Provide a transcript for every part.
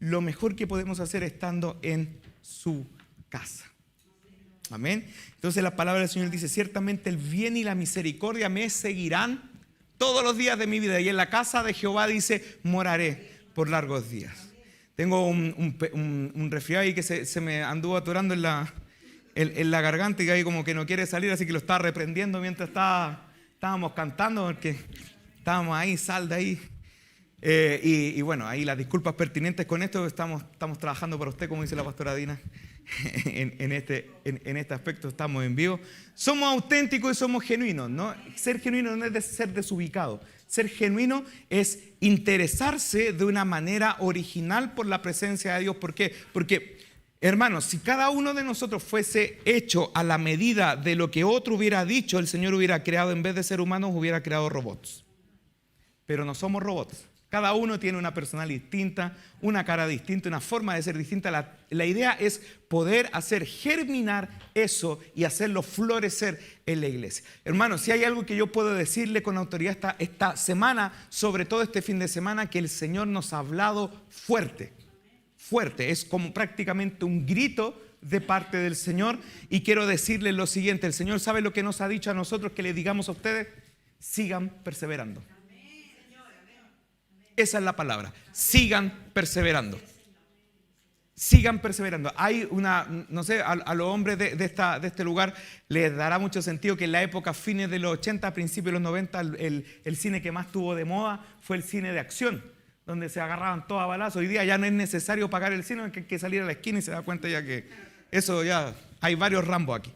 lo mejor que podemos hacer estando en su casa. Amén. Entonces la palabra del Señor dice: ciertamente el bien y la misericordia me seguirán todos los días de mi vida, y en la casa de Jehová, dice, moraré por largos días. Tengo un resfriado ahí que se me anduvo atorando en la garganta, y que ahí como que no quiere salir, así que lo estaba reprendiendo mientras estábamos cantando, porque estábamos ahí, sal de ahí. Y bueno, ahí las disculpas pertinentes con esto. Estamos trabajando para usted, como dice la pastora Dina. En este aspecto estamos en vivo. Somos auténticos y somos genuinos, ¿no? Ser genuino no es ser desubicado. Ser genuino es interesarse de una manera original por la presencia de Dios. ¿Por qué? Porque, hermanos, si cada uno de nosotros fuese hecho a la medida de lo que otro hubiera dicho, el Señor hubiera creado, en vez de ser humanos, hubiera creado robots. Pero no somos robots. Cada uno tiene una personalidad distinta, una cara distinta, una forma de ser distinta. La idea es poder hacer germinar eso y hacerlo florecer en la iglesia. Hermanos, si hay algo que yo puedo decirle con autoridad esta semana, sobre todo este fin de semana, que el Señor nos ha hablado fuerte. Fuerte, es como prácticamente un grito de parte del Señor. Y quiero decirles lo siguiente: el Señor sabe lo que nos ha dicho a nosotros que le digamos a ustedes: sigan perseverando. Esa es la palabra: sigan perseverando. Sigan perseverando. Hay no sé, a los hombres de este lugar les dará mucho sentido que en la época, fines de los 80, principios de los 90, el cine que más tuvo de moda fue el cine de acción, donde se agarraban todos a balazos. Hoy día ya no es necesario pagar el cine, hay que salir a la esquina y se da cuenta ya que eso ya, hay varios Rambos aquí.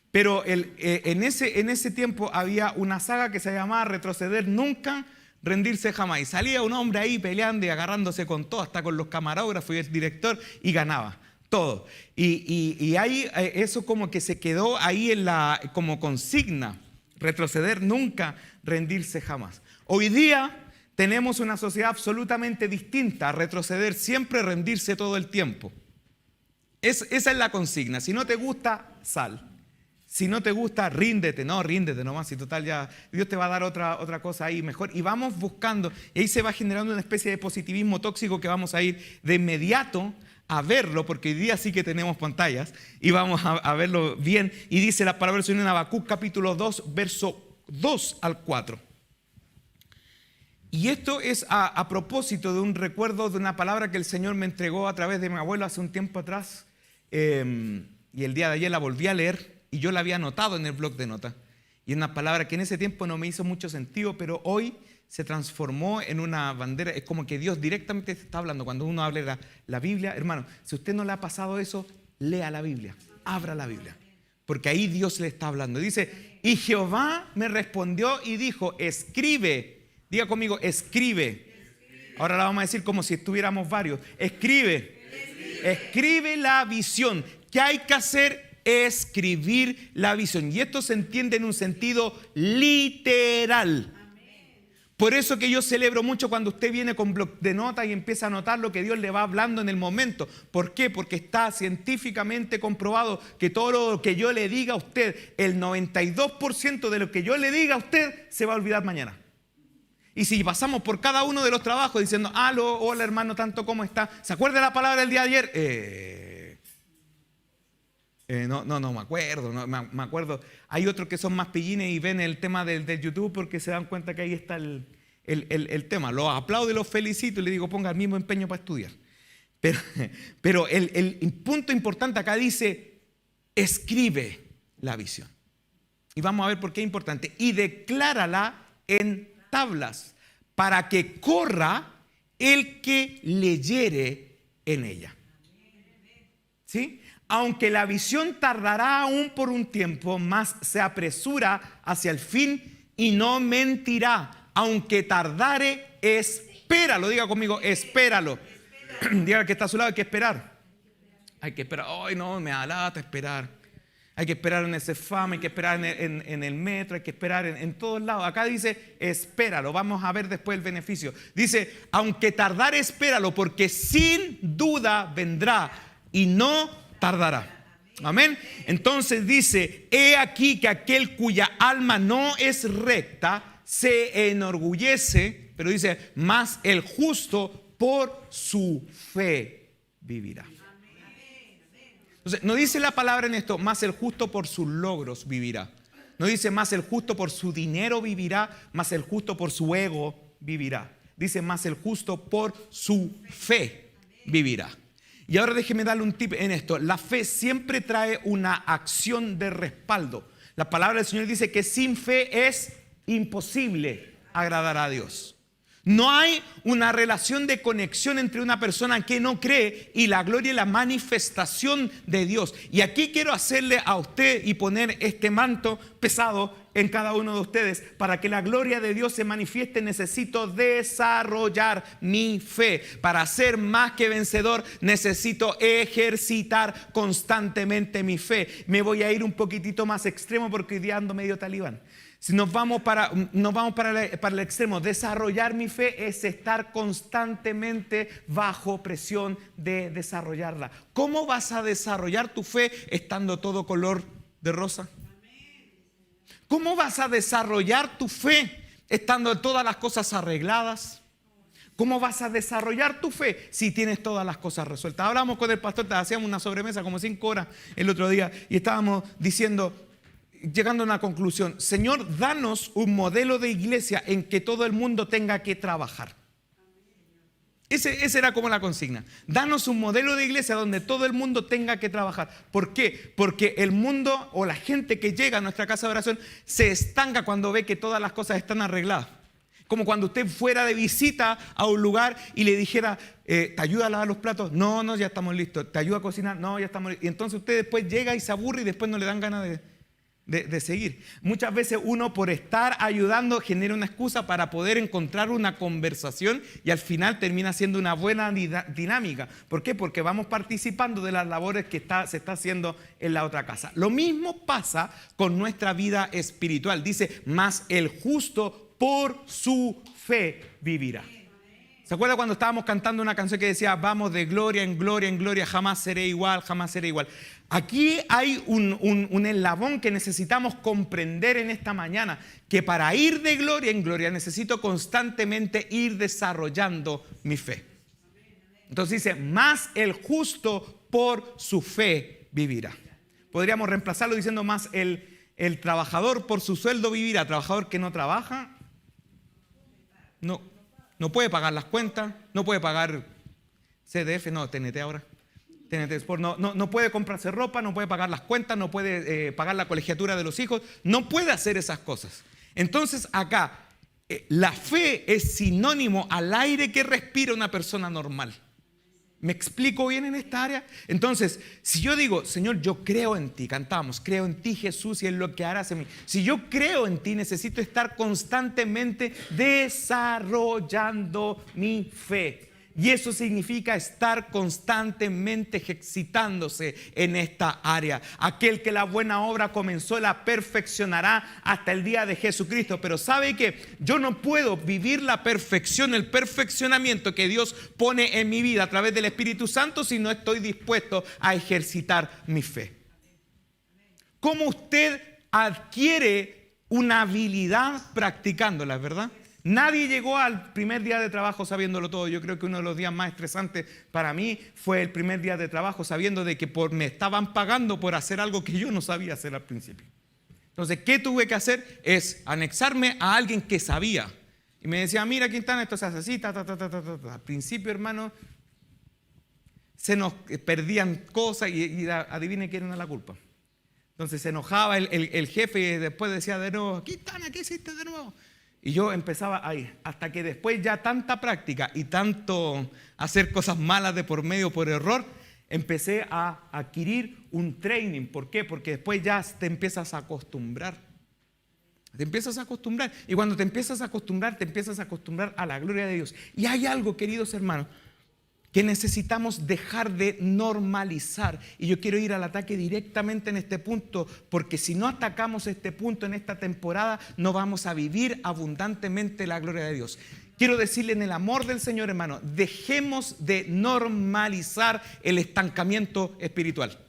Pero en ese tiempo había una saga que se llamaba Retroceder Nunca, Rendirse Jamás. Y salía un hombre ahí peleando y agarrándose con todo, hasta con los camarógrafos y el director, y ganaba todo. Y ahí eso como que se quedó ahí como consigna: retroceder nunca, rendirse jamás. Hoy día tenemos una sociedad absolutamente distinta: retroceder siempre, rendirse todo el tiempo. Esa es la consigna. Si no te gusta, sal. Si no te gusta, ríndete nomás, y total ya Dios te va a dar otra cosa ahí mejor. Y vamos buscando, y ahí se va generando una especie de positivismo tóxico que vamos a ir de inmediato a verlo, porque hoy día sí que tenemos pantallas y vamos a verlo bien. Y dice la palabra del Señor en Habacuc capítulo 2, verso 2 al 4. Y esto es a propósito de un recuerdo de una palabra que el Señor me entregó a través de mi abuelo hace un tiempo atrás, y el día de ayer la volví a leer. Y yo la había anotado en el blog de notas. Y es una palabra que en ese tiempo no me hizo mucho sentido, pero hoy se transformó en una bandera. Es como que Dios directamente está hablando. Cuando uno habla de la Biblia, hermano, si a usted no le ha pasado eso, lea la Biblia, abra la Biblia, porque ahí Dios le está hablando. Dice: y Jehová me respondió y dijo: escribe. Diga conmigo: escribe. Ahora la vamos a decir como si estuviéramos varios. Escribe. Escribe la visión. ¿Qué hay que hacer? Escribir la visión. Y esto se entiende en un sentido literal. Por eso que yo celebro mucho cuando usted viene con bloc de notas y empieza a anotar lo que Dios le va hablando en el momento. ¿Por qué? Porque está científicamente comprobado que todo lo que yo le diga a usted, el 92% de lo que yo le diga a usted se va a olvidar mañana. Y si pasamos por cada uno de los trabajos diciendo: aló, hola hermano, tanto, ¿cómo está? ¿Se acuerda la palabra del día de ayer? No me acuerdo, me acuerdo. Hay otros que son más pillines y ven el tema del YouTube porque se dan cuenta que ahí está el tema. Los aplaudo y los felicito y le digo: ponga el mismo empeño para estudiar. Pero el punto importante acá dice: escribe la visión. Y vamos a ver por qué es importante. Y declárala en tablas, para que corra el que leyere en ella. ¿Sí? Aunque la visión tardará aún por un tiempo, mas se apresura hacia el fin y no mentirá. Aunque tardare, espéralo. Diga conmigo: espéralo. Diga al que está a su lado: hay que esperar. Hay que esperar. Ay, no, me da lata esperar. Hay que esperar en el Cefam, hay que esperar en el metro, hay que esperar en todos lados. Acá dice: espéralo. Vamos a ver después el beneficio. Dice: aunque tardare, espéralo, porque sin duda vendrá y no tardará. Amén. Entonces dice: he aquí que aquel cuya alma no es recta se enorgullece, pero dice: mas el justo por su fe vivirá. Entonces, no dice la palabra en esto, más el justo por sus logros vivirá. No dice más el justo por su dinero vivirá, más el justo por su ego vivirá. Dice más el justo por su fe vivirá. Y ahora déjeme darle un tip en esto. La fe siempre trae una acción de respaldo. La palabra del Señor dice que sin fe es imposible agradar a Dios. No hay una relación de conexión entre una persona que no cree y la gloria y la manifestación de Dios. Y aquí quiero hacerle a usted y poner este manto pesado en cada uno de ustedes. Para que la gloria de Dios se manifieste, necesito desarrollar mi fe. Para ser más que vencedor, necesito ejercitar constantemente mi fe. Me voy a ir un poquitito más extremo porque hoy día ando medio talibán. Si nos vamos para el extremo, desarrollar mi fe es estar constantemente bajo presión de desarrollarla. ¿Cómo vas a desarrollar tu fe estando todo color de rosa? ¿Cómo vas a desarrollar tu fe estando todas las cosas arregladas? ¿Cómo vas a desarrollar tu fe si tienes todas las cosas resueltas? Hablamos con el pastor, hacíamos una sobremesa como 5 horas el otro día y estábamos llegando a una conclusión. Señor, danos un modelo de iglesia en que todo el mundo tenga que trabajar. Esa era como la consigna. Danos un modelo de iglesia donde todo el mundo tenga que trabajar. ¿Por qué? Porque el mundo o la gente que llega a nuestra casa de oración se estanca cuando ve que todas las cosas están arregladas. Como cuando usted fuera de visita a un lugar y le dijera, ¿te ayuda a lavar los platos? No, ya estamos listos. ¿Te ayuda a cocinar? No, ya estamos listos. Y entonces usted después llega y se aburre y después no le dan ganas de seguir. Muchas veces uno, por estar ayudando, genera una excusa para poder encontrar una conversación y al final termina siendo una buena dinámica. ¿Por qué? Porque vamos participando de las labores que se está haciendo en la otra casa. Lo mismo pasa con nuestra vida espiritual. Dice, mas el justo por su fe vivirá. ¿Se acuerda cuando estábamos cantando una canción que decía, vamos de gloria en gloria en gloria, jamás seré igual, jamás seré igual? Aquí hay un eslabón que necesitamos comprender en esta mañana, que para ir de gloria en gloria necesito constantemente ir desarrollando mi fe. Entonces dice, más el justo por su fe vivirá. Podríamos reemplazarlo diciendo, más el trabajador por su sueldo vivirá. Trabajador que no trabaja, no puede pagar las cuentas, no puede pagar CDF, TNT ahora. TNT Sport, no puede comprarse ropa, no puede pagar las cuentas, no puede pagar la colegiatura de los hijos, no puede hacer esas cosas. Entonces acá, la fe es sinónimo al aire que respira una persona normal. ¿Me explico bien en esta área? Entonces, si yo digo, Señor, yo creo en ti, cantamos, creo en ti, Jesús, y en lo que harás en mí. Si yo creo en ti, necesito estar constantemente desarrollando mi fe. Y eso significa estar constantemente ejercitándose en esta área. Aquel que la buena obra comenzó, la perfeccionará hasta el día de Jesucristo. Pero ¿sabe qué? Yo no puedo vivir la perfección, el perfeccionamiento que Dios pone en mi vida a través del Espíritu Santo si no estoy dispuesto a ejercitar mi fe. ¿Cómo usted adquiere una habilidad practicándola, verdad? Nadie llegó al primer día de trabajo sabiéndolo todo. Yo creo que uno de los días más estresantes para mí fue el primer día de trabajo, sabiendo de que me estaban pagando por hacer algo que yo no sabía hacer al principio. Entonces, ¿qué tuve que hacer? Es anexarme a alguien que sabía. Y me decía, mira, Quintana, esto se hace así, Al principio, hermano, se nos perdían cosas y adivine quién era la culpa. Entonces se enojaba el jefe y después decía de nuevo, Quintana, ¿qué hiciste de nuevo? Y yo empezaba ahí, hasta que después ya tanta práctica y tanto hacer cosas malas de por medio por error, empecé a adquirir un training. ¿Por qué? Porque después ya te empiezas a acostumbrar. Te empiezas a acostumbrar. Y cuando te empiezas a acostumbrar a la gloria de Dios. Y hay algo, queridos hermanos, que necesitamos dejar de normalizar. Y yo quiero ir al ataque directamente en este punto, porque si no atacamos este punto en esta temporada, no vamos a vivir abundantemente la gloria de Dios. Quiero decirle en el amor del Señor, hermano, dejemos de normalizar el estancamiento espiritual.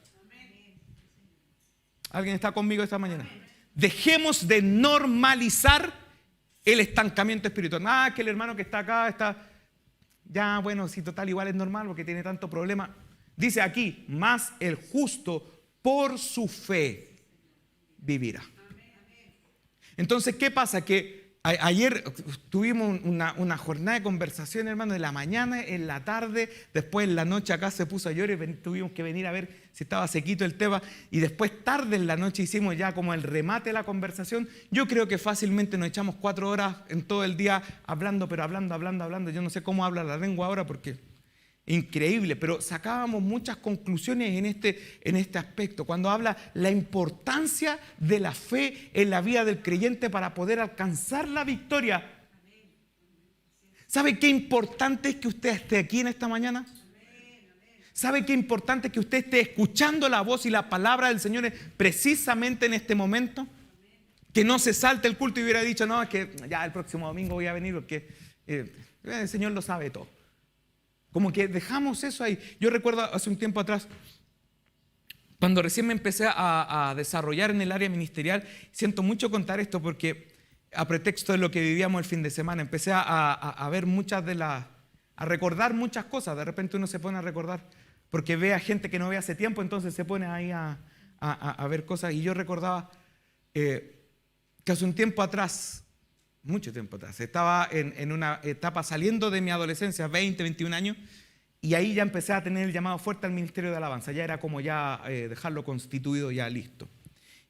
¿Alguien está conmigo esta mañana? Dejemos de normalizar el estancamiento espiritual. Que el hermano que está acá está... Ya, bueno, si total igual es normal porque tiene tanto problema. Dice aquí, mas el justo por su fe vivirá. Entonces, ¿qué pasa? Que ayer tuvimos una jornada de conversación, hermano, en la mañana, en la tarde, después en la noche acá se puso a llorar y tuvimos que venir a ver si estaba sequito el tema, y después tarde en la noche hicimos ya como el remate de la conversación. Yo creo que fácilmente nos echamos 4 horas en todo el día hablando, pero hablando. Yo no sé cómo habla la lengua ahora porque increíble, pero sacábamos muchas conclusiones en este aspecto, cuando habla la importancia de la fe en la vida del creyente para poder alcanzar la victoria. ¿Sabe qué importante es que usted esté aquí en esta mañana? ¿Sabe qué importante es que usted esté escuchando la voz y la palabra del Señor precisamente en este momento? Que no se salte el culto y hubiera dicho, no, es que ya el próximo domingo voy a venir porque el Señor lo sabe todo. Como que dejamos eso ahí. Yo recuerdo hace un tiempo atrás, cuando recién me empecé a desarrollar en el área ministerial, siento mucho contar esto porque a pretexto de lo que vivíamos el fin de semana, empecé a ver a recordar muchas cosas. De repente uno se pone a recordar porque ve a gente que no ve hace tiempo, entonces se pone ahí a ver cosas. Y yo recordaba que hace un tiempo atrás, mucho tiempo atrás, estaba en una etapa saliendo de mi adolescencia, 20, 21 años, y ahí ya empecé a tener el llamado fuerte al ministerio de alabanza. Ya era como ya dejarlo constituido, ya listo.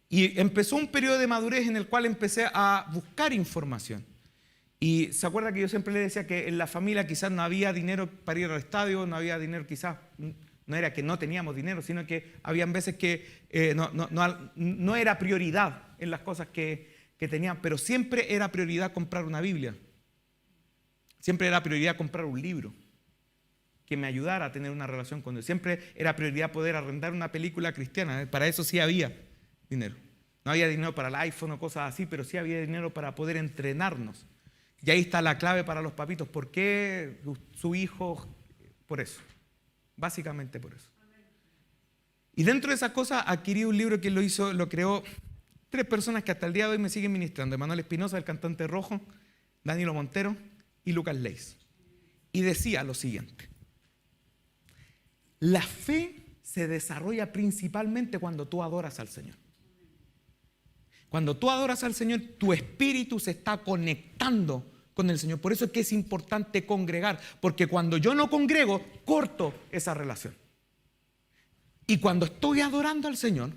Y empezó un periodo de madurez en el cual empecé a buscar información. Y se acuerda que yo siempre le decía que en la familia quizás no había dinero para ir al estadio, no había dinero, quizás no era que no teníamos dinero, sino que habían veces que no era prioridad en las cosas que tenían, pero siempre era prioridad comprar una Biblia. Siempre era prioridad comprar un libro que me ayudara a tener una relación con Dios. Siempre era prioridad poder arrendar una película cristiana. Para eso sí había dinero. No había dinero para el iPhone o cosas así, pero sí había dinero para poder entrenarnos. Y ahí está la clave para los papitos. ¿Por qué su hijo? Por eso. Básicamente por eso. Y dentro de esas cosas adquirí un libro que lo creó 3 personas que hasta el día de hoy me siguen ministrando: Emanuel Espinosa, el cantante Rojo, Danilo Montero y Lucas Leis. Y decía lo siguiente: la fe se desarrolla principalmente cuando tú adoras al Señor. Cuando tú adoras al Señor, tu espíritu se está conectando con el Señor. Por eso es que es importante congregar, porque cuando yo no congrego, corto esa relación. Y cuando estoy adorando al Señor,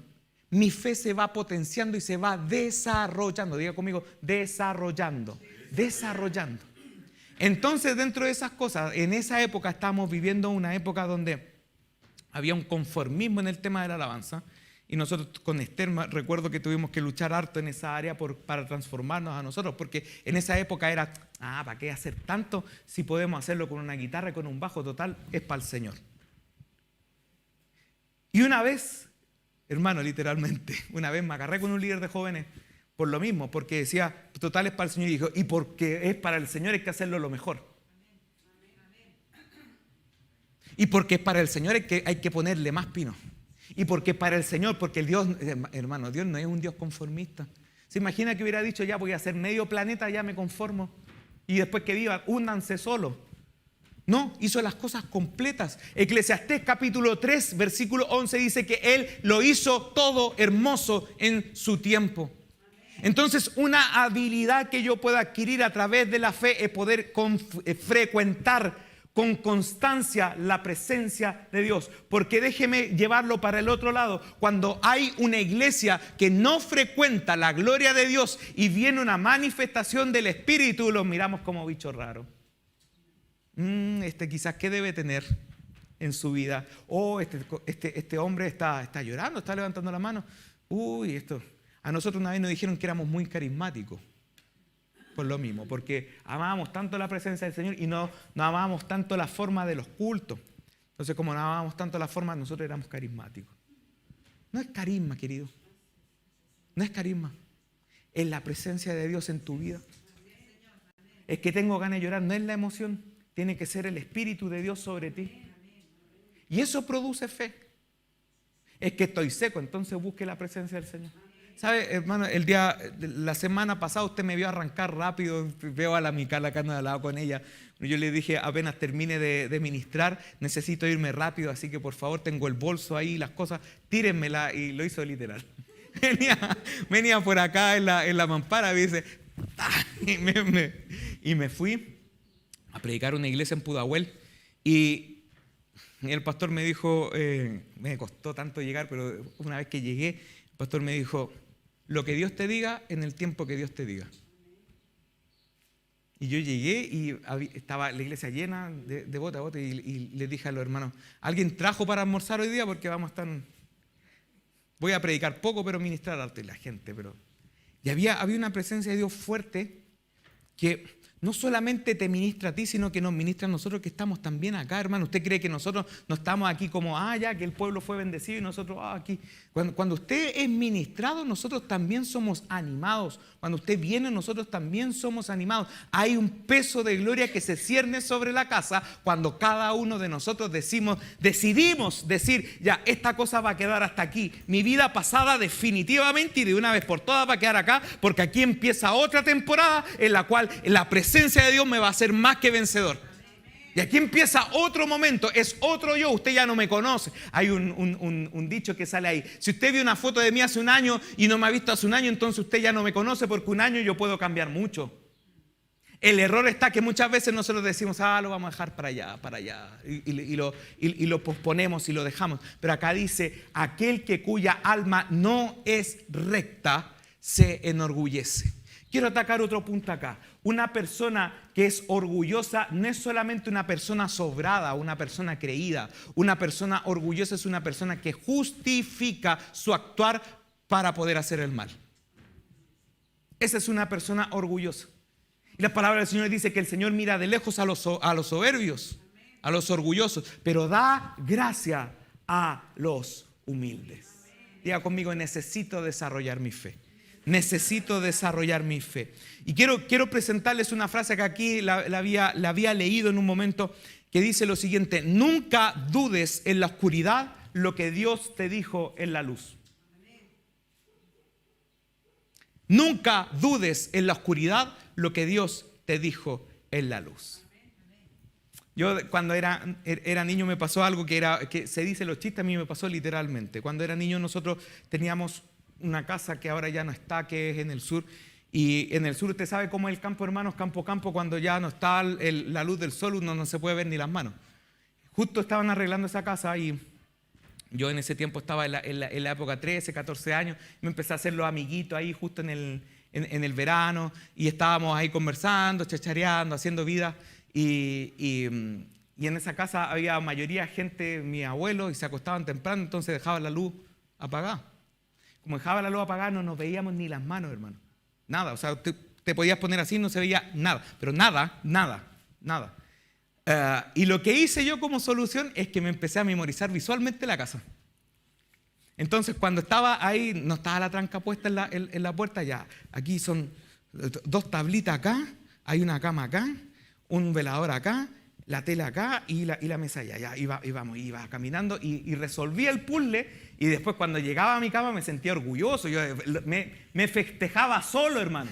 mi fe se va potenciando y se va desarrollando. Diga conmigo, desarrollando. Entonces, dentro de esas cosas, en esa época estábamos viviendo una época donde había un conformismo en el tema de la alabanza. Y nosotros con Esther recuerdo que tuvimos que luchar harto en esa área para transformarnos a nosotros, porque en esa época era, ¿para qué hacer tanto si podemos hacerlo con una guitarra y con un bajo? Total, es para el Señor. Y una vez, hermano, literalmente, una vez me agarré con un líder de jóvenes por lo mismo, porque decía, total es para el Señor, y dijo, y porque es para el Señor hay que hacerlo lo mejor. Y porque es para el Señor hay que ponerle más pino. Y porque para el Señor, porque el Dios, hermano, Dios no es un Dios conformista. ¿Se imagina que hubiera dicho, ya voy a hacer medio planeta, ya me conformo? Y después que vivan, únanse solos. No, hizo las cosas completas. Eclesiastés capítulo 3, versículo 11 dice que Él lo hizo todo hermoso en su tiempo. Entonces, una habilidad que yo puedo adquirir a través de la fe es poder frecuentar con constancia la presencia de Dios. Porque déjeme llevarlo para el otro lado. Cuando hay una iglesia que no frecuenta la gloria de Dios y viene una manifestación del Espíritu, los miramos como bichos raros. Quizás qué debe tener en su vida. Este hombre está llorando, está levantando la mano. A nosotros una vez nos dijeron que éramos muy carismáticos. Por lo mismo, porque amábamos tanto la presencia del Señor y no amábamos tanto la forma de los cultos. Entonces, como no amábamos tanto la forma, nosotros éramos carismáticos. No es carisma, querido. No es carisma. Es la presencia de Dios en tu vida. Es que tengo ganas de llorar, no es la emoción. Tiene que ser el Espíritu de Dios sobre ti. Y eso produce fe. Es que estoy seco, entonces busque la presencia del Señor. ¿Sabe, hermano? La semana pasada usted me vio arrancar rápido, veo a la Micaela acá al lado con ella. Yo le dije, apenas termine de ministrar, necesito irme rápido, así que por favor tengo el bolso ahí, las cosas, tírenmela, y lo hizo literal. Venía por acá en la mampara, y dice, y me fui a predicar una iglesia en Pudahuel, y el pastor me dijo, me costó tanto llegar, pero una vez que llegué, el pastor me dijo, lo que Dios te diga en el tiempo que Dios te diga. Y yo llegué y estaba la iglesia llena de bote a bote, y le dije a los hermanos, ¿alguien trajo para almorzar hoy día? Porque voy a predicar poco, pero ministrar harto. Y la gente, y había una presencia de Dios fuerte que no solamente te ministra a ti, sino que nos ministra a nosotros que estamos también acá, hermano. ¿Usted cree que nosotros no estamos aquí como, ya, que el pueblo fue bendecido y nosotros, aquí? Cuando usted es ministrado, nosotros también somos animados. Cuando usted viene, nosotros también somos animados. Hay un peso de gloria que se cierne sobre la casa cuando cada uno de nosotros decidimos decir, ya, esta cosa va a quedar hasta aquí. Mi vida pasada definitivamente y de una vez por todas va a quedar acá, porque aquí empieza otra temporada en la cual la presencia de Dios me va a hacer más que vencedor. Y aquí empieza otro momento, es otro yo, usted ya no me conoce. Hay un dicho que sale ahí. Si usted vio una foto de mí hace un año y no me ha visto hace un año, entonces usted ya no me conoce, porque un año yo puedo cambiar mucho. El error está que muchas veces nosotros decimos, lo vamos a dejar para allá, y lo posponemos y lo dejamos. Pero acá dice, aquel que cuya alma no es recta se enorgullece. Quiero atacar otro punto acá. Una persona que es orgullosa no es solamente una persona sobrada, una persona creída. Una persona orgullosa es una persona que justifica su actuar para poder hacer el mal. Esa es una persona orgullosa. Y la palabra del Señor dice que el Señor mira de lejos a los soberbios, a los orgullosos, pero da gracia a los humildes. Diga conmigo, necesito desarrollar mi fe. Necesito desarrollar mi fe. Y quiero presentarles una frase que aquí la había leído en un momento, que dice lo siguiente: nunca dudes en la oscuridad lo que Dios te dijo en la luz. Nunca dudes en la oscuridad lo que Dios te dijo en la luz. Yo cuando era niño me pasó algo que se dice en los chistes, a mí me pasó literalmente. Cuando era niño nosotros teníamos una casa que ahora ya no está, que es en el sur. Y en el sur usted sabe cómo es el campo, hermanos, campo, cuando ya no está la luz del sol, uno no se puede ver ni las manos. Justo estaban arreglando esa casa y yo en ese tiempo estaba en la época 13, 14 años, me empecé a hacer los amiguitos ahí justo en el verano, y estábamos ahí conversando, chachareando, haciendo vida, y en esa casa había mayoría gente, mi abuelo, y se acostaban temprano, entonces dejaban la luz apagada. Como dejaba la luz apagada, no nos veíamos ni las manos, hermano. Nada, o sea, te podías poner así, no se veía nada, pero nada. Y lo que hice yo como solución es que me empecé a memorizar visualmente la casa. Entonces, cuando estaba ahí, no estaba la tranca puesta en la puerta, ya, aquí son 2 tablitas acá, hay una cama acá, un velador acá, la tela acá y la mesa allá. Ya iba caminando y resolvía el puzzle. Y después cuando llegaba a mi cama me sentía orgulloso. Yo me festejaba solo, hermano.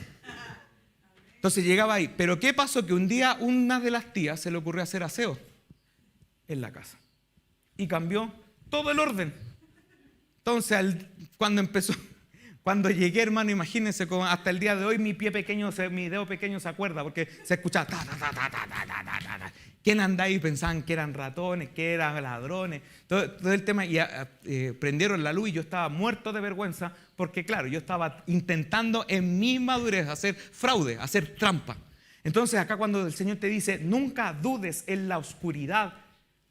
Entonces llegaba ahí. Pero ¿qué pasó? Que un día una de las tías se le ocurrió hacer aseo en la casa. Y cambió todo el orden. Entonces cuando llegué, hermano, imagínense, hasta el día de hoy mi dedo pequeño se acuerda, porque se escuchaba ¿Quién anda ahí? Pensaban que eran ratones, que eran ladrones, todo el tema. Y prendieron la luz y yo estaba muerto de vergüenza, porque claro, yo estaba intentando en mi madurez hacer fraude, hacer trampa. Entonces acá cuando el Señor te dice, nunca dudes en la oscuridad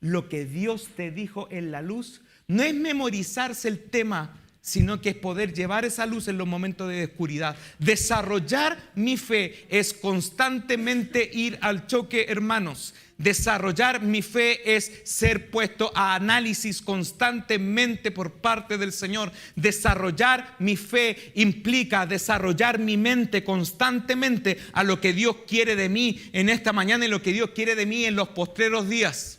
lo que Dios te dijo en la luz, no es memorizarse el tema, sino que es poder llevar esa luz en los momentos de oscuridad. Desarrollar mi fe es constantemente ir al choque, hermanos. Desarrollar mi fe es ser puesto a análisis constantemente por parte del Señor. Desarrollar mi fe implica desarrollar mi mente constantemente a lo que Dios quiere de mí en esta mañana y lo que Dios quiere de mí en los postreros días.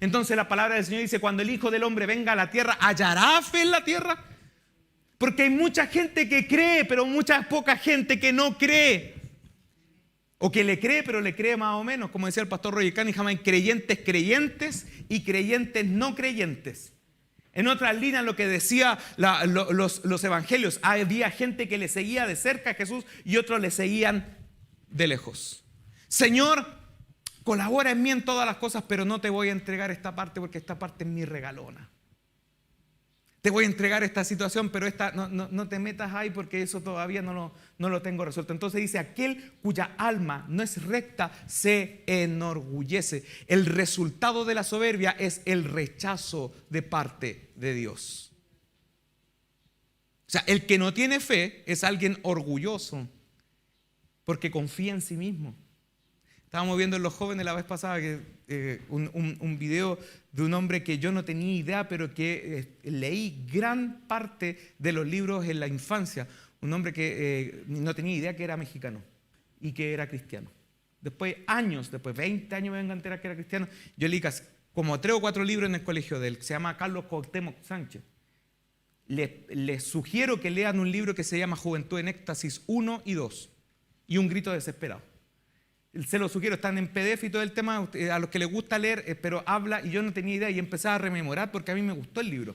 Entonces la palabra del Señor dice, cuando el Hijo del Hombre venga a la tierra, ¿hallará fe en la tierra? Porque hay mucha gente que cree, pero mucha poca gente que no cree. O que le cree, pero le cree más o menos. Como decía el pastor Roger Cunningham, hay creyentes creyentes y creyentes no creyentes. En otras líneas, lo que decía los evangelios, había gente que le seguía de cerca a Jesús y otros le seguían de lejos. Señor, colabora en mí en todas las cosas, pero no te voy a entregar esta parte porque esta parte es mi regalona. Te voy a entregar esta situación, pero esta no te metas ahí porque eso todavía no lo tengo resuelto. Entonces dice, aquel cuya alma no es recta se enorgullece. El resultado de la soberbia es el rechazo de parte de Dios. O sea, el que no tiene fe es alguien orgulloso porque confía en sí mismo. Estábamos viendo en los jóvenes la vez pasada un video de un hombre que yo no tenía idea, pero que leí gran parte de los libros en la infancia. Un hombre que no tenía idea que era mexicano y que era cristiano. Después, 20 años me vengo a enterar que era cristiano. Yo leí como 3 o 4 libros en el colegio de él, que se llama Carlos Cuauhtémoc Sánchez. Les sugiero que lean un libro que se llama Juventud en Éxtasis 1 y 2 y Un grito desesperado. Se lo sugiero, están en PDF y todo el tema, a los que les gusta leer, pero habla, y yo no tenía idea y empecé a rememorar porque a mí me gustó el libro.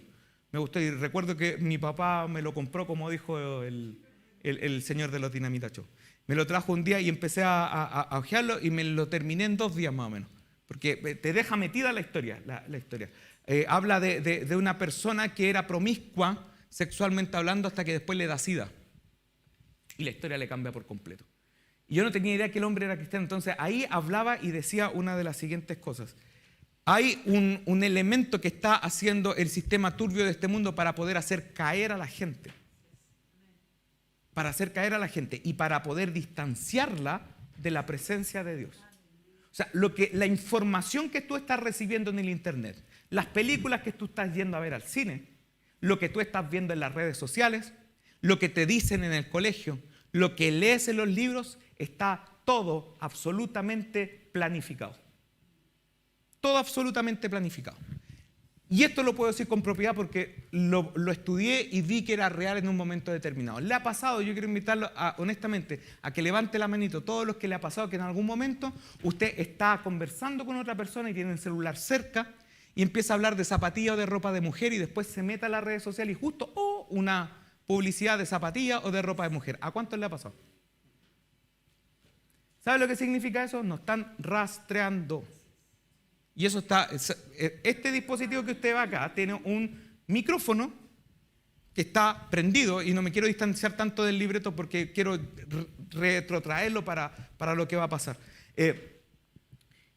Me gustó y recuerdo que mi papá me lo compró, como dijo el señor de los Dinamitachos. Me lo trajo un día y empecé a hojearlo y me lo terminé en 2 días más o menos. Porque te deja metida la historia. La historia. Habla de una persona que era promiscua sexualmente hablando hasta que después le da sida. Y la historia le cambia por completo. Y yo no tenía idea que el hombre era cristiano. Entonces ahí hablaba y decía una de las siguientes cosas. Hay un elemento que está haciendo el sistema turbio de este mundo para poder hacer caer a la gente. Para hacer caer a la gente y para poder distanciarla de la presencia de Dios. O sea, la información que tú estás recibiendo en el internet, las películas que tú estás yendo a ver al cine, lo que tú estás viendo en las redes sociales, lo que te dicen en el colegio, lo que lees en los libros, está todo absolutamente planificado. Todo absolutamente planificado. Y esto lo puedo decir con propiedad porque lo estudié y vi que era real en un momento determinado. ¿Le ha pasado? Yo quiero invitarlo honestamente a que levante la manito. Todos los que le ha pasado que en algún momento usted está conversando con otra persona y tiene el celular cerca y empieza a hablar de zapatillas o de ropa de mujer y después se mete a las redes sociales y justo una publicidad de zapatillas o de ropa de mujer. ¿A cuántos le ha pasado? ¿Sabe lo que significa eso? Nos están rastreando. Y eso está, este dispositivo que usted va acá tiene un micrófono que está prendido y no me quiero distanciar tanto del libreto porque quiero retrotraerlo para lo que va a pasar.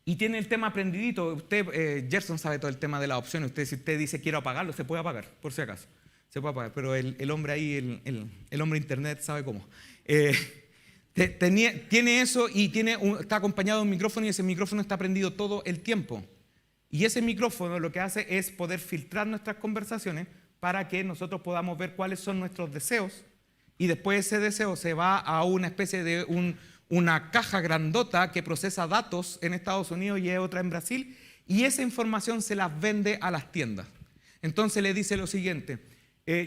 Y tiene el tema prendidito. Usted, Gerson sabe todo el tema de las opciones. Si usted dice quiero apagarlo, se puede apagar, por si acaso. Se puede apagar, pero el hombre ahí, el hombre internet sabe cómo. Tiene eso y está acompañado de un micrófono y ese micrófono está prendido todo el tiempo. Y ese micrófono lo que hace es poder filtrar nuestras conversaciones para que nosotros podamos ver cuáles son nuestros deseos y después ese deseo se va a una especie de una caja grandota que procesa datos en Estados Unidos y otra en Brasil y esa información se las vende a las tiendas. Entonces le dice lo siguiente.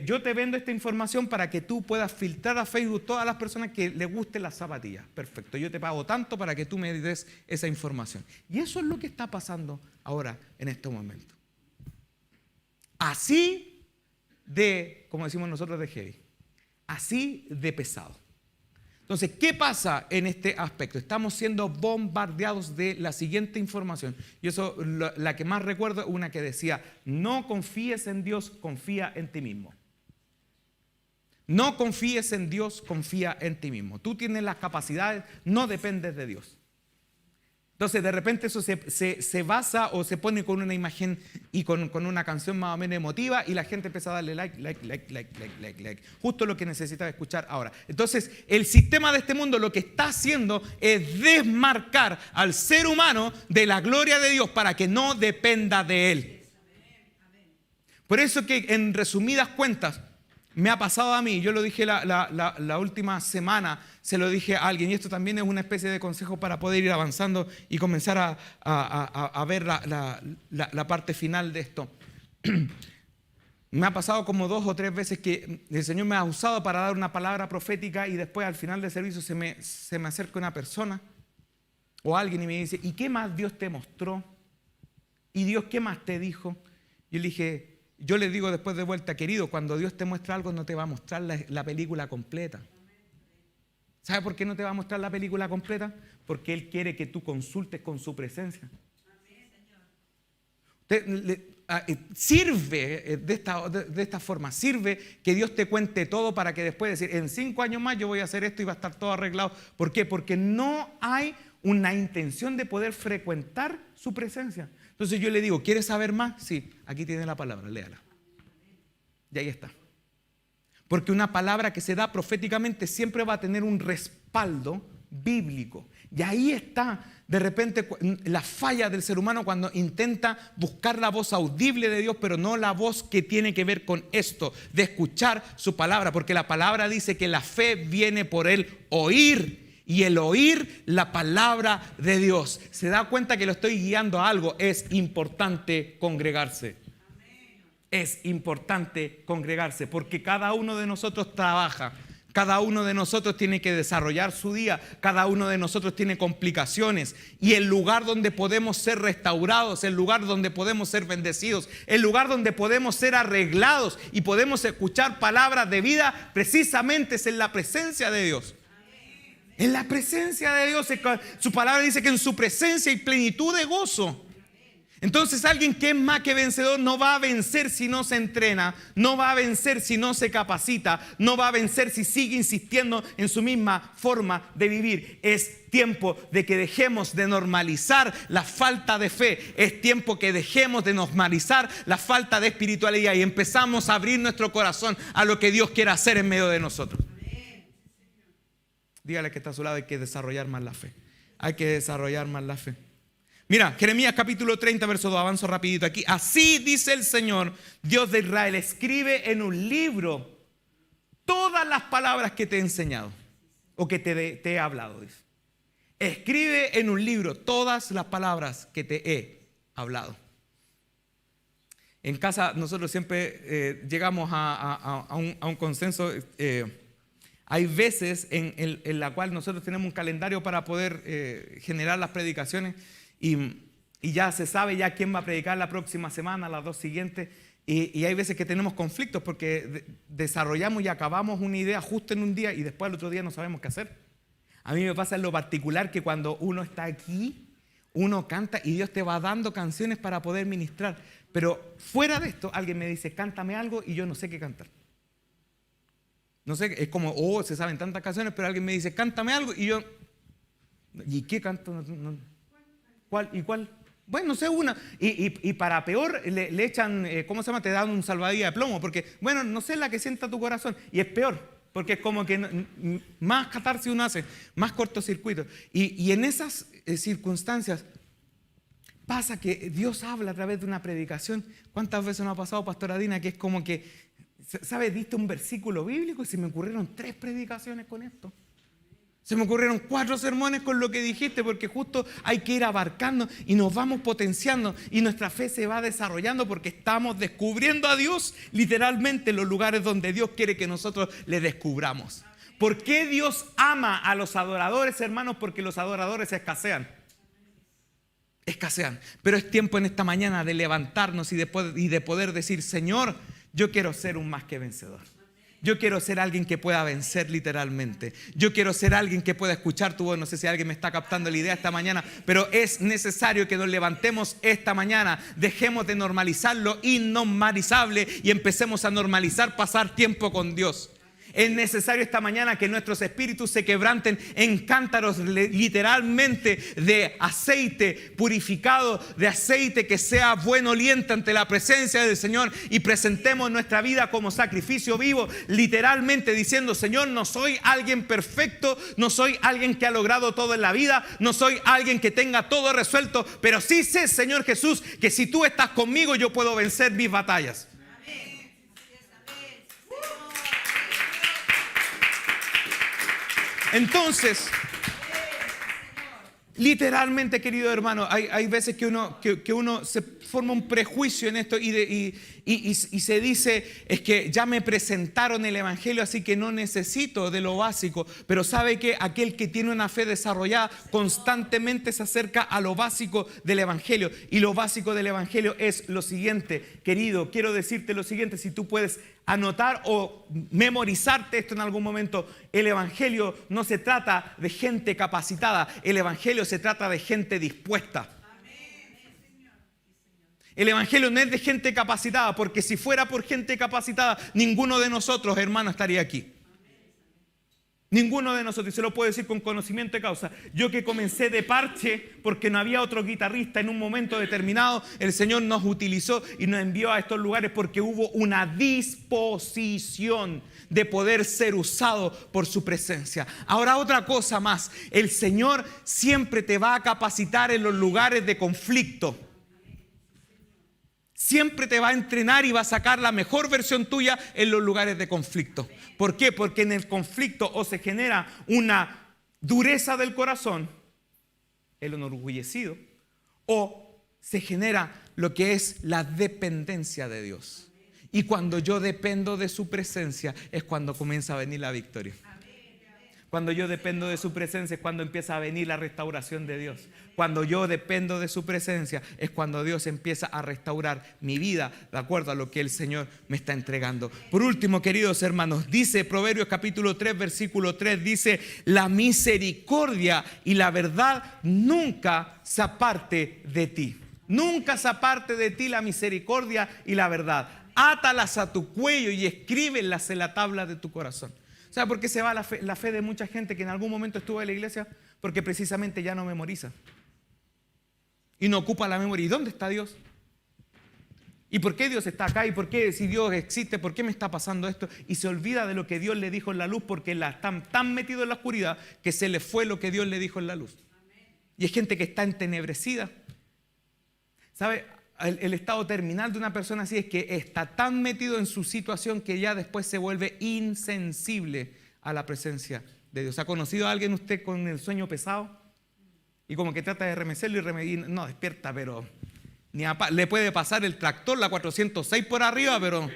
Yo te vendo esta información para que tú puedas filtrar a Facebook todas las personas que les gusten las zapatillas. Perfecto, yo te pago tanto para que tú me des esa información. Y eso es lo que está pasando ahora en este momento. Así de, como decimos nosotros, de heavy. Así de pesado. Entonces, ¿qué pasa en este aspecto? Estamos siendo bombardeados de la siguiente información. Y eso, la que más recuerdo, una que decía, no confíes en Dios, confía en ti mismo. No confíes en Dios, confía en ti mismo. Tú tienes las capacidades, no dependes de Dios. Entonces, de repente eso se basa o se pone con una imagen y con una canción más o menos emotiva y la gente empieza a darle like. Justo lo que necesitaba escuchar ahora. Entonces, el sistema de este mundo lo que está haciendo es desmarcar al ser humano de la gloria de Dios para que no dependa de Él. Por eso que en resumidas cuentas, me ha pasado a mí, yo lo dije la última semana, se lo dije a alguien, y esto también es una especie de consejo para poder ir avanzando y comenzar a ver la parte final de esto. Me ha pasado como 2 o 3 veces que el Señor me ha usado para dar una palabra profética y después al final del servicio se me acerca una persona o alguien y me dice, ¿y qué más Dios te mostró? ¿Y Dios qué más te dijo? Yo le digo después de vuelta, querido, cuando Dios te muestra algo no te va a mostrar la película completa. ¿Sabe por qué no te va a mostrar la película completa? Porque Él quiere que tú consultes con su presencia. Sirve de esta forma, sirve que Dios te cuente todo para que después decir, en 5 años más yo voy a hacer esto y va a estar todo arreglado. ¿Por qué? Porque no hay una intención de poder frecuentar su presencia. Entonces yo le digo, ¿quieres saber más? Sí, aquí tiene la palabra, léala. Y ahí está. Porque una palabra que se da proféticamente siempre va a tener un respaldo bíblico. Y ahí está de repente la falla del ser humano cuando intenta buscar la voz audible de Dios, pero no la voz que tiene que ver con esto, de escuchar su palabra. Porque la palabra dice que la fe viene por el oír. Y el oír la palabra de Dios. Se da cuenta que lo estoy guiando a algo. Es importante congregarse. Es importante congregarse porque cada uno de nosotros trabaja. Cada uno de nosotros tiene que desarrollar su día. Cada uno de nosotros tiene complicaciones. Y el lugar donde podemos ser restaurados, el lugar donde podemos ser bendecidos, el lugar donde podemos ser arreglados y podemos escuchar palabras de vida, precisamente es en la presencia de Dios. En la presencia de Dios, su palabra dice que en su presencia hay plenitud de gozo. Entonces alguien que es más que vencedor no va a vencer si no se entrena, no va a vencer si no se capacita, no va a vencer si sigue insistiendo en su misma forma de vivir. Es tiempo de que dejemos de normalizar la falta de fe, es tiempo que dejemos de normalizar la falta de espiritualidad y empezamos a abrir nuestro corazón a lo que Dios quiere hacer en medio de nosotros. Dígale que está a su lado, hay que desarrollar más la fe. Hay que desarrollar más la fe. Mira, Jeremías capítulo 30, verso 2, avanzo rapidito aquí. Así dice el Señor, Dios de Israel, escribe en un libro todas las palabras que te he enseñado o que te he hablado. Dice. Escribe en un libro todas las palabras que te he hablado. En casa nosotros siempre llegamos a un consenso. Hay veces en la cual nosotros tenemos un calendario para poder generar las predicaciones y ya se sabe ya quién va a predicar la próxima semana, las 2 siguientes, y hay veces que tenemos conflictos porque desarrollamos y acabamos una idea justo en un día y después al otro día no sabemos qué hacer. A mí me pasa en lo particular que cuando uno está aquí, uno canta y Dios te va dando canciones para poder ministrar, pero fuera de esto alguien me dice, cántame algo y yo no sé qué cantar. No sé, es como, se saben tantas canciones, pero alguien me dice, cántame algo, y yo, ¿y qué canto? ¿Cuál? ¿Y cuál? Bueno, no sé una. Y para peor, le echan, ¿cómo se llama? Te dan un salvavidas de plomo, porque, bueno, no sé la que sienta tu corazón, y es peor, porque es como que más catarsis uno hace, más cortocircuito. Y en esas circunstancias pasa que Dios habla a través de una predicación. ¿Cuántas veces nos ha pasado, Pastora Dina, que es como que, ¿sabes? Diste un versículo bíblico y se me ocurrieron 3 predicaciones con esto. Se me ocurrieron 4 sermones con lo que dijiste, porque justo hay que ir abarcando y nos vamos potenciando y nuestra fe se va desarrollando porque estamos descubriendo a Dios literalmente en los lugares donde Dios quiere que nosotros le descubramos. ¿Por qué Dios ama a los adoradores, hermanos? Porque los adoradores escasean. Pero es tiempo en esta mañana de levantarnos y de poder decir, Señor, yo quiero ser un más que vencedor. Yo quiero ser alguien que pueda vencer literalmente. Yo quiero ser alguien que pueda escuchar tu voz. No sé si alguien me está captando la idea esta mañana, pero es necesario que nos levantemos esta mañana. Dejemos de normalizar lo innormalizable y empecemos a normalizar pasar tiempo con Dios. Es necesario esta mañana que nuestros espíritus se quebranten en cántaros literalmente de aceite purificado, de aceite que sea buen oliente ante la presencia del Señor y presentemos nuestra vida como sacrificio vivo, literalmente diciendo, Señor, no soy alguien perfecto, no soy alguien que ha logrado todo en la vida, no soy alguien que tenga todo resuelto, pero sí sé, Señor Jesús, que si tú estás conmigo yo puedo vencer mis batallas. Entonces, Literalmente, querido hermano, hay veces que uno se forma un prejuicio en esto y se dice, es que ya me presentaron el evangelio, así que no necesito de lo básico. Pero sabe que aquel que tiene una fe desarrollada constantemente se acerca a lo básico del evangelio. Y lo básico del evangelio es lo siguiente, querido, quiero decirte lo siguiente, si tú puedes anotar o memorizarte esto en algún momento. El evangelio no se trata de gente capacitada, el evangelio se trata de gente dispuesta. El evangelio no es de gente capacitada, porque si fuera por gente capacitada, ninguno de nosotros, hermano, estaría aquí. Ninguno de nosotros, y se lo puedo decir con conocimiento de causa. Yo que comencé de parche porque no había otro guitarrista en un momento determinado, el Señor nos utilizó y nos envió a estos lugares porque hubo una disposición de poder ser usado por su presencia. Ahora otra cosa más, el Señor siempre te va a capacitar en los lugares de conflicto. Siempre te va a entrenar y va a sacar la mejor versión tuya en los lugares de conflicto. ¿Por qué? Porque en el conflicto o se genera una dureza del corazón, el enorgullecido, o se genera lo que es la dependencia de Dios. Y cuando yo dependo de su presencia es cuando comienza a venir la victoria. Cuando yo dependo de su presencia es cuando empieza a venir la restauración de Dios. Cuando yo dependo de su presencia es cuando Dios empieza a restaurar mi vida de acuerdo a lo que el Señor me está entregando. Por último, queridos hermanos, dice Proverbios capítulo 3, versículo 3, dice: la misericordia y la verdad nunca se aparte de ti. Nunca se aparte de ti la misericordia y la verdad. Átalas a tu cuello y escríbelas en la tabla de tu corazón. ¿Sabe por qué se va la fe de mucha gente que en algún momento estuvo en la iglesia? Porque precisamente ya no memoriza. Y no ocupa la memoria. ¿Y dónde está Dios? ¿Y por qué Dios está acá? ¿Y por qué, si Dios existe, por qué me está pasando esto? Y se olvida de lo que Dios le dijo en la luz porque están tan metido en la oscuridad que se le fue lo que Dios le dijo en la luz. Y es gente que está entenebrecida. ¿Sabe? El estado terminal de una persona así es que está tan metido en su situación que ya después se vuelve insensible a la presencia de Dios. ¿Ha conocido a alguien usted con el sueño pesado? Y como que trata de remecerlo y no despierta, pero le puede pasar el tractor, la 406 por arriba, pero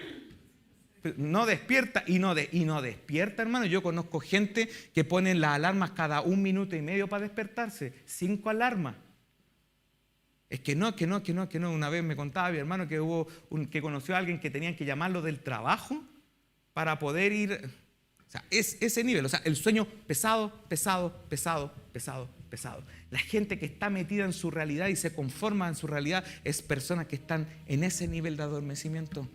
no despierta y no despierta, hermano. Yo conozco gente que ponen las alarmas cada 1 minuto y medio para despertarse. 5 alarmas. Es que no. Una vez me contaba mi hermano que conoció a alguien que tenían que llamarlo del trabajo para poder ir. O sea, es ese nivel. O sea, el sueño pesado. La gente que está metida en su realidad y se conforma en su realidad es personas que están en ese nivel de adormecimiento.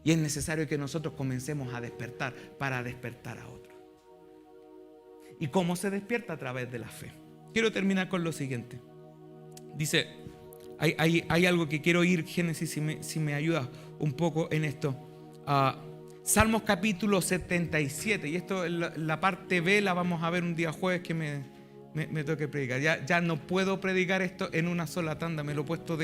Y es necesario que nosotros comencemos a despertar para despertar a otros. ¿Y cómo se despierta? A través de la fe. Quiero terminar con lo siguiente. Dice... Hay algo que quiero ir, Génesis, si me ayudas un poco en esto. Salmos capítulo 77, y esto, la parte B la vamos a ver un día jueves que me toque predicar. Ya no puedo predicar esto en una sola tanda, me lo he puesto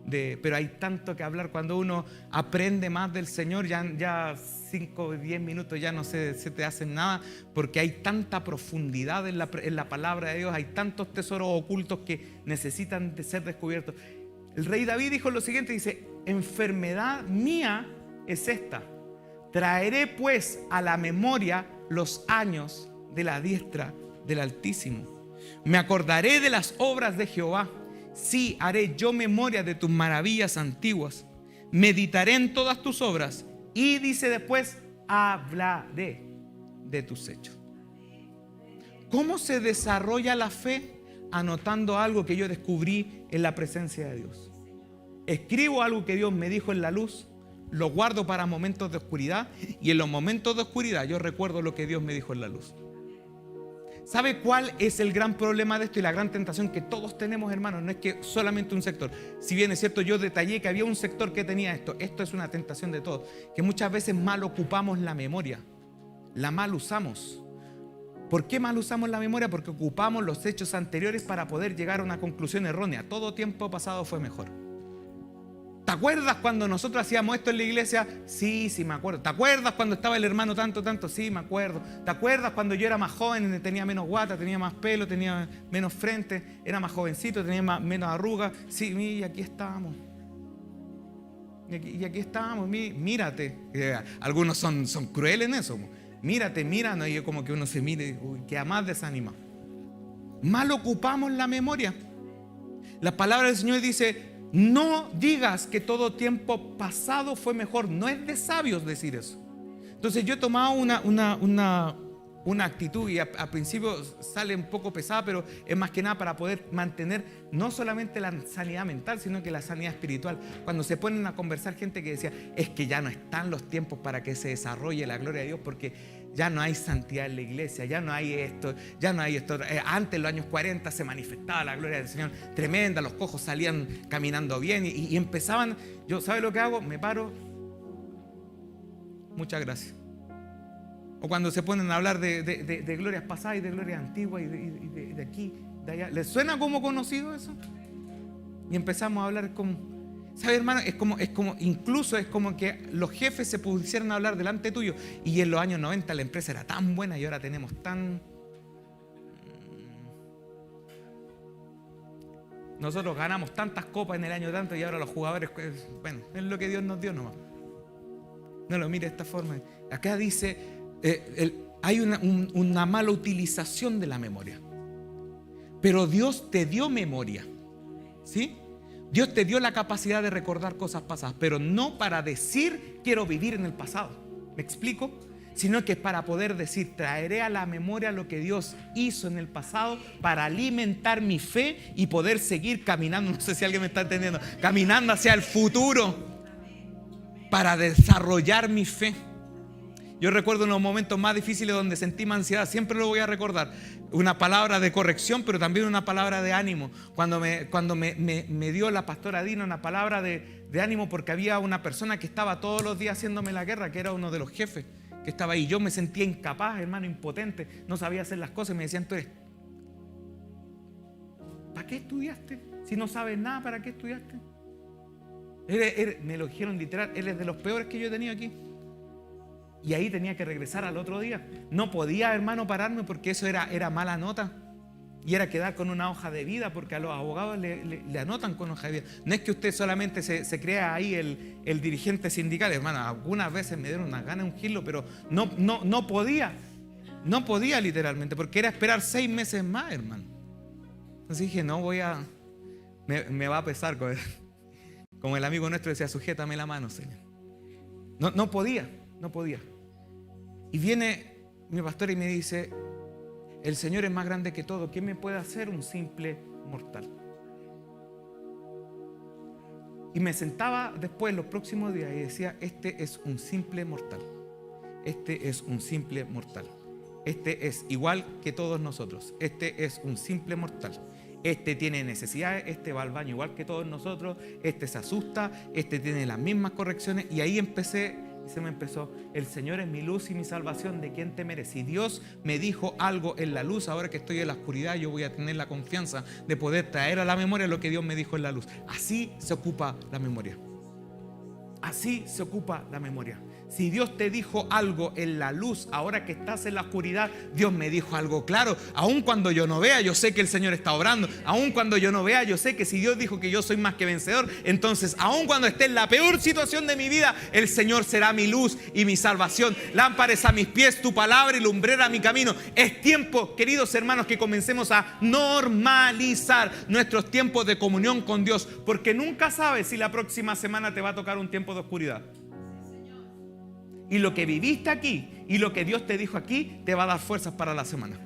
pero hay tanto que hablar. Cuando uno aprende más del Señor, ya 5 o 10 minutos ya no se te hacen nada, porque hay tanta profundidad en la palabra de Dios, hay tantos tesoros ocultos que necesitan de ser descubiertos. El rey David dijo lo siguiente, dice: enfermedad mía es esta, traeré pues a la memoria los años de la diestra del Altísimo. Me acordaré de las obras de Jehová. Sí, haré yo memoria de tus maravillas antiguas. Meditaré en todas tus obras. Y dice después: hablaré de tus hechos. ¿Cómo se desarrolla la fe? Anotando algo que yo descubrí en la presencia de Dios. Escribo algo que Dios me dijo en la luz, lo guardo para momentos de oscuridad, y en los momentos de oscuridad yo recuerdo lo que Dios me dijo en la luz. ¿Sabe cuál es el gran problema de esto y la gran tentación que todos tenemos, hermanos? No es que solamente un sector. Si bien es cierto, yo detallé que había un sector que tenía esto. Esto es una tentación de todos. Que muchas veces mal ocupamos la memoria. La mal usamos. ¿Por qué mal usamos la memoria? Porque ocupamos los hechos anteriores para poder llegar a una conclusión errónea. Todo tiempo pasado fue mejor. ¿Te acuerdas cuando nosotros hacíamos esto en la iglesia? Sí, sí me acuerdo. ¿Te acuerdas cuando estaba el hermano tanto? Sí, me acuerdo. ¿Te acuerdas cuando yo era más joven, tenía menos guata, tenía más pelo, tenía menos frente, era más jovencito, tenía menos arrugas? Sí, y aquí estamos. Y aquí estamos, mírate. Algunos son crueles en eso. Mírate, míranos, y como que uno se mire y queda más desanimado. Mal ocupamos la memoria. La palabra del Señor dice: no digas que todo tiempo pasado fue mejor. No es de sabios decir eso. Entonces yo he tomado una actitud, y al principio sale un poco pesada, pero es más que nada para poder mantener no solamente la sanidad mental, sino que la sanidad espiritual. Cuando se ponen a conversar gente que decía: es que ya no están los tiempos para que se desarrolle la gloria de Dios, porque ya no hay santidad en la iglesia, ya no hay esto, ya no hay esto. Antes, en los años 40, se manifestaba la gloria del Señor tremenda, los cojos salían caminando bien y empezaban. Yo, ¿sabe lo que hago? Me paro. Muchas gracias. O cuando se ponen a hablar de glorias pasadas y de glorias antiguas y de aquí, de allá. ¿Les suena como conocido eso? Y empezamos a hablar como... ¿Sabe, hermano? Incluso es como que los jefes se pusieran a hablar delante tuyo. Y en los años 90 la empresa era tan buena y ahora tenemos tan... Nosotros ganamos tantas copas en el año tanto y ahora los jugadores... Bueno, es lo que Dios nos dio nomás. No lo mire de esta forma. Acá dice... hay una mala utilización de la memoria. Pero Dios te dio memoria. ¿Sí? Dios te dio la capacidad de recordar cosas pasadas, pero no para decir quiero vivir en el pasado. ¿Me explico? Sino que para poder decir, traeré a la memoria lo que Dios hizo en el pasado para alimentar mi fe y poder seguir caminando. No sé si alguien me está entendiendo. Caminando hacia el futuro para desarrollar mi fe. Yo recuerdo unos momentos más difíciles donde sentí más ansiedad. Siempre lo voy a recordar. Una palabra de corrección, pero también una palabra de ánimo. Cuando me dio la pastora Dina una palabra de ánimo, porque había una persona que estaba todos los días haciéndome la guerra, que era uno de los jefes que estaba ahí. Yo me sentía incapaz, hermano, impotente. No sabía hacer las cosas y me decían: tú eres... ¿Para qué estudiaste? Si no sabes nada, ¿para qué estudiaste? Me lo dijeron literal, él es de los peores que yo he tenido aquí. Y ahí tenía que regresar al otro día. No podía, hermano, pararme porque eso era mala nota. Y era quedar con una hoja de vida, porque a los abogados le anotan con hoja de vida. No es que usted solamente se crea ahí el dirigente sindical. Hermano, algunas veces me dieron unas ganas de ungirlo, pero no podía. No podía literalmente, porque era esperar 6 meses más, hermano. Entonces dije, no voy a... Me va a pesar. Como el amigo nuestro decía: sujétame la mano, Señor. No podía. Y viene mi pastor y me dice: el Señor es más grande que todo. ¿Qué me puede hacer un simple mortal? Y me sentaba después los próximos días y decía: este es un simple mortal. Este es un simple mortal. Este es igual que todos nosotros. Este es un simple mortal. Este tiene necesidades, este va al baño igual que todos nosotros, este se asusta, este tiene las mismas correcciones. Y ahí se me empezó: el Señor es mi luz y mi salvación, ¿de quién temeré? Si Dios me dijo algo en la luz, ahora que estoy en la oscuridad, yo voy a tener la confianza de poder traer a la memoria lo que Dios me dijo en la luz. Así se ocupa la memoria. Así se ocupa la memoria. Si Dios te dijo algo en la luz, ahora que estás en la oscuridad, Dios me dijo algo claro. Aun cuando yo no vea, yo sé que el Señor está obrando. Aun cuando yo no vea, yo sé que si Dios dijo que yo soy más que vencedor, entonces aun cuando esté en la peor situación de mi vida, el Señor será mi luz y mi salvación. Lámpara es a mis pies tu palabra y lumbrera a mi camino. Es tiempo, queridos hermanos, que comencemos a normalizar nuestros tiempos de comunión con Dios, porque nunca sabes si la próxima semana te va a tocar un tiempo de oscuridad. Y lo que viviste aquí y lo que Dios te dijo aquí te va a dar fuerzas para la semana.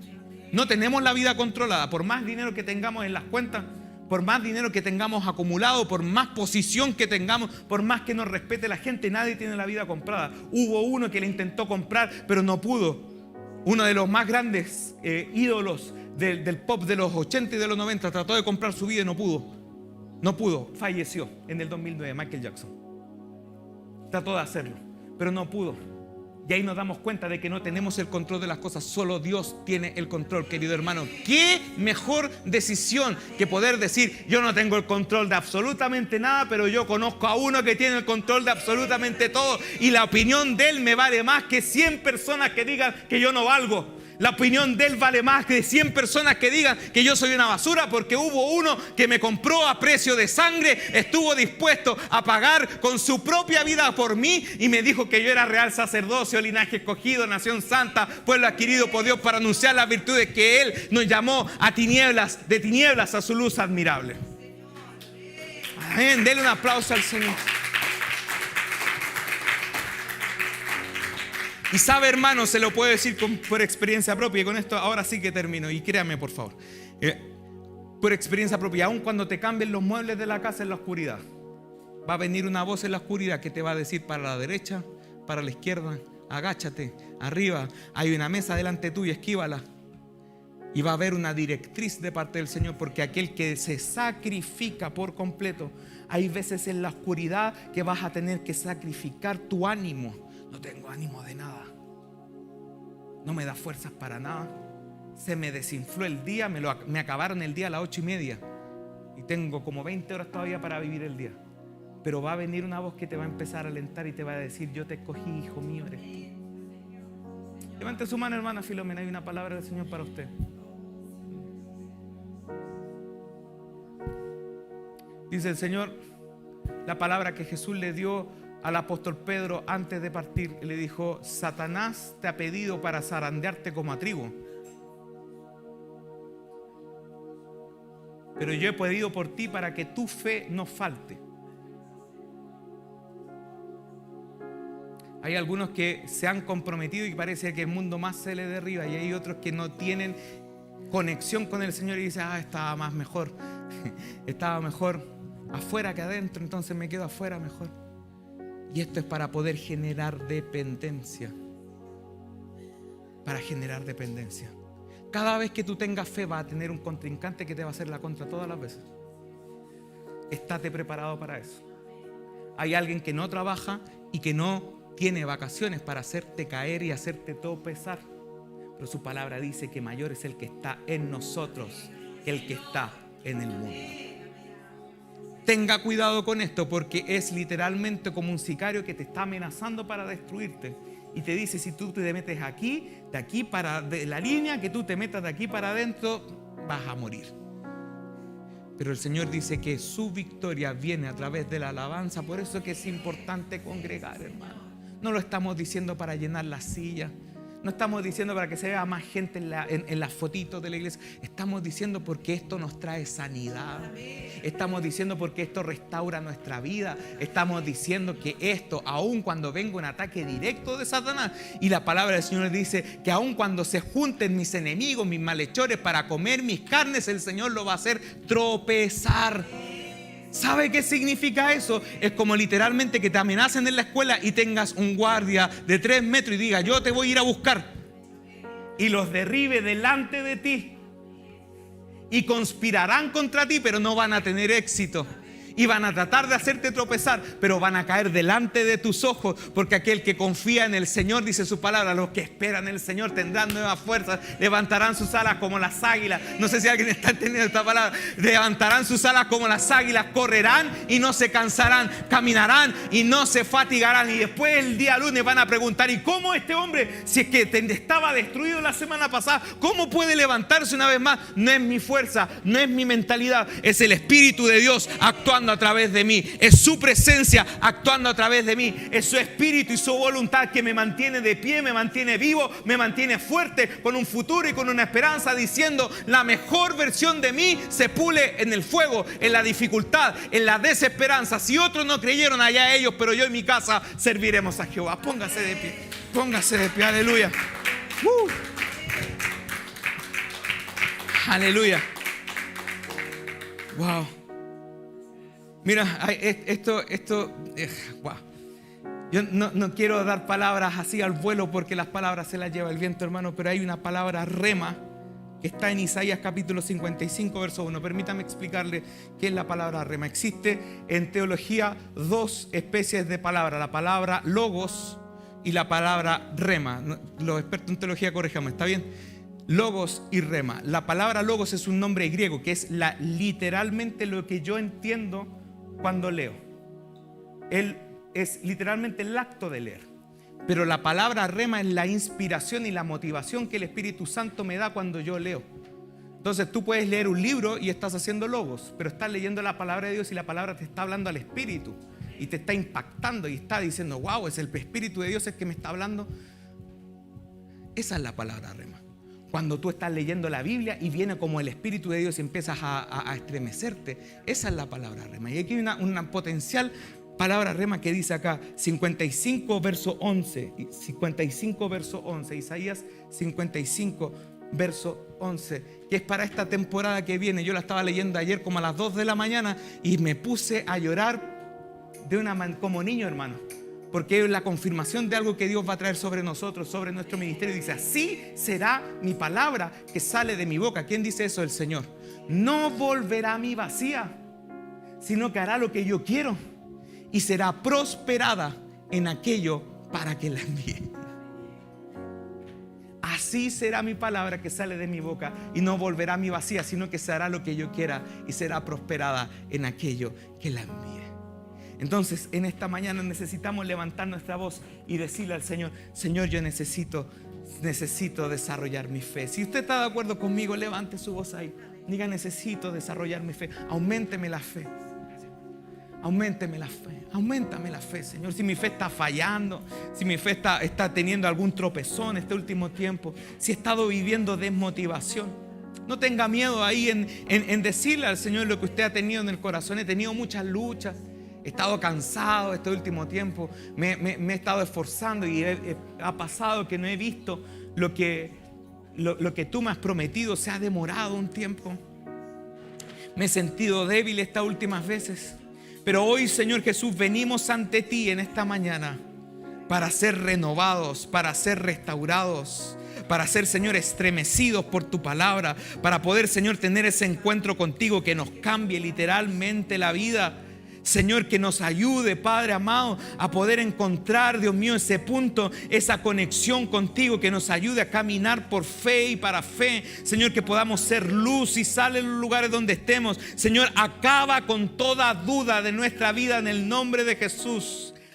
No tenemos la vida controlada. Por más dinero que tengamos en las cuentas, por más dinero que tengamos acumulado, por más posición que tengamos, por más que nos respete la gente, nadie tiene la vida comprada. Hubo uno que le intentó comprar, pero no pudo. Uno de los más grandes ídolos del pop de los 80 y de los 90 trató de comprar su vida y no pudo. No pudo. Falleció en el 2009, Michael Jackson. Trató de hacerlo, pero no pudo. Y ahí nos damos cuenta de que no tenemos el control de las cosas, solo Dios tiene el control, querido hermano. ¿Qué mejor decisión que poder decir: yo no tengo el control de absolutamente nada, pero yo conozco a uno que tiene el control de absolutamente todo, y la opinión de él me vale más que 100 personas que digan que yo no valgo? La opinión de él vale más que 100 personas que digan que yo soy una basura, porque hubo uno que me compró a precio de sangre, estuvo dispuesto a pagar con su propia vida por mí y me dijo que yo era real sacerdocio, linaje escogido, nación santa, pueblo adquirido por Dios para anunciar las virtudes que Él nos llamó a tinieblas, de tinieblas a su luz admirable. Amén. Denle un aplauso al Señor. Y sabe, hermano, se lo puedo decir por experiencia propia, y con esto ahora sí que termino, y créame por favor, por experiencia propia, aun cuando te cambien los muebles de la casa en la oscuridad, va a venir una voz en la oscuridad que te va a decir: para la derecha, para la izquierda, agáchate, arriba, hay una mesa delante tuya, esquívala. Y va a haber una directriz de parte del Señor, porque aquel que se sacrifica por completo, hay veces en la oscuridad que vas a tener que sacrificar tu ánimo. No tengo ánimo de nada, no me da fuerzas para nada, se me desinfló el día, me acabaron el día a las 8:30 y tengo como 20 horas todavía para vivir el día. Pero va a venir una voz que te va a empezar a alentar y te va a decir: yo te escogí, hijo mío, eres tú. Levante su mano, hermana Filomena, hay una palabra del Señor para usted. Dice el Señor, la palabra que Jesús le dio al apóstol Pedro antes de partir, le dijo: Satanás te ha pedido para zarandearte como a trigo, pero yo he pedido por ti para que tu fe no falte. Hay algunos que se han comprometido y parece que el mundo más se le derriba, y hay otros que no tienen conexión con el Señor y dicen: estaba más mejor estaba mejor afuera que adentro, entonces me quedo afuera mejor. Y esto es para poder generar dependencia. Para generar dependencia. Cada vez que tú tengas fe, vas a tener un contrincante que te va a hacer la contra todas las veces. Estate preparado para eso. Hay alguien que no trabaja y que no tiene vacaciones para hacerte caer y hacerte tropezar. Pero su palabra dice que mayor es el que está en nosotros que el que está en el mundo. Tenga cuidado con esto, porque es literalmente como un sicario que te está amenazando para destruirte. Y te dice: si tú te metes aquí, de aquí para de la línea, que tú te metas de aquí para adentro, vas a morir. Pero el Señor dice que su victoria viene a través de la alabanza. Por eso es que es importante congregar, hermano. No lo estamos diciendo para llenar las sillas. No estamos diciendo para que se vea más gente en las fotitos de la iglesia. Estamos diciendo porque esto nos trae sanidad. Estamos diciendo porque esto restaura nuestra vida. Estamos diciendo que esto, aun cuando venga un ataque directo de Satanás, y la palabra del Señor dice que aun cuando se junten mis enemigos, mis malhechores para comer mis carnes, el Señor lo va a hacer tropezar. ¿Sabe qué significa eso? Es como literalmente que te amenacen en la escuela y tengas un guardia de 3 metros y diga: yo te voy a ir a buscar, y los derribe delante de ti, y conspirarán contra ti, pero no van a tener éxito. Y van a tratar de hacerte tropezar, pero van a caer delante de tus ojos, porque aquel que confía en el Señor, dice su palabra, los que esperan en el Señor tendrán nuevas fuerzas, levantarán sus alas como las águilas. No sé si alguien está entendiendo esta palabra. Levantarán sus alas como las águilas, correrán y no se cansarán, caminarán y no se fatigarán. Y después el día lunes van a preguntar: ¿y cómo este hombre, si es que estaba destruido la semana pasada, cómo puede levantarse una vez más? No es mi fuerza, no es mi mentalidad, es el Espíritu de Dios actuando a través de mí, es su presencia actuando a través de mí, es su espíritu y su voluntad que me mantiene de pie, me mantiene vivo, me mantiene fuerte, con un futuro y con una esperanza, diciendo: la mejor versión de mí se pule en el fuego, en la dificultad, en la desesperanza. Si otros no creyeron, allá ellos, pero yo y mi casa serviremos a Jehová. Póngase de pie, póngase de pie, aleluya. Aleluya. Wow. Mira, wow. Yo no quiero dar palabras así al vuelo, porque las palabras se las lleva el viento, hermano, pero hay una palabra rema que está en Isaías capítulo 55, verso 1. Permítame explicarle qué es la palabra rema. Existe en teología 2 especies de palabra. La palabra logos, y la palabra rema. Los expertos en teología, corríjame, ¿está bien? Logos y rema. La palabra logos es un nombre griego que es literalmente lo que yo entiendo cuando leo. Él es literalmente el acto de leer. Pero la palabra rema es la inspiración y la motivación que el Espíritu Santo me da cuando yo leo. Entonces tú puedes leer un libro y estás haciendo logos, pero estás leyendo la palabra de Dios y la palabra te está hablando al Espíritu y te está impactando y está diciendo, wow, es el Espíritu de Dios el que me está hablando. Esa es la palabra rema. Cuando tú estás leyendo la Biblia y viene como el Espíritu de Dios y empiezas a estremecerte, esa es la palabra rema. Y aquí hay una potencial palabra rema que dice acá 55 verso 11, 55 verso 11, Isaías 55 verso 11, que es para esta temporada que viene. Yo la estaba leyendo ayer como a las 2 de la mañana y me puse a llorar como niño, hermano, porque es la confirmación de algo que Dios va a traer sobre nosotros, sobre nuestro ministerio. Dice, así será mi palabra que sale de mi boca. ¿Quién dice eso? El Señor. No volverá a mí vacía, sino que hará lo que yo quiero y será prosperada en aquello para que la envíe. Así será mi palabra que sale de mi boca y no volverá a mí vacía, sino que se hará lo que yo quiera y será prosperada en aquello que la envíe. Entonces, en esta mañana necesitamos levantar nuestra voz y decirle al Señor, Señor, yo necesito desarrollar mi fe. Si usted está de acuerdo conmigo, levante su voz ahí. Diga, necesito desarrollar mi fe. Auménteme la fe. Auménteme la fe. Auméntame la fe, Señor. Si mi fe está fallando, si mi fe está teniendo algún tropezón este último tiempo, si he estado viviendo desmotivación, no tenga miedo ahí en decirle al Señor lo que usted ha tenido en el corazón. He tenido muchas luchas. He estado cansado este último tiempo, me he estado esforzando y ha pasado que no he visto lo que tú me has prometido. Se ha demorado un tiempo. Me he sentido débil estas últimas veces. Pero hoy, Señor Jesús, venimos ante ti en esta mañana para ser renovados, para ser restaurados, para ser, Señor, estremecidos por tu palabra, para poder, Señor, tener ese encuentro contigo que nos cambie literalmente la vida. Señor, que nos ayude, Padre amado, a poder encontrar, Dios mío, ese punto, esa conexión contigo, que nos ayude a caminar por fe y para fe. Señor, que podamos ser luz y sal en los lugares donde estemos. Señor, acaba con toda duda de nuestra vida en el nombre de Jesús.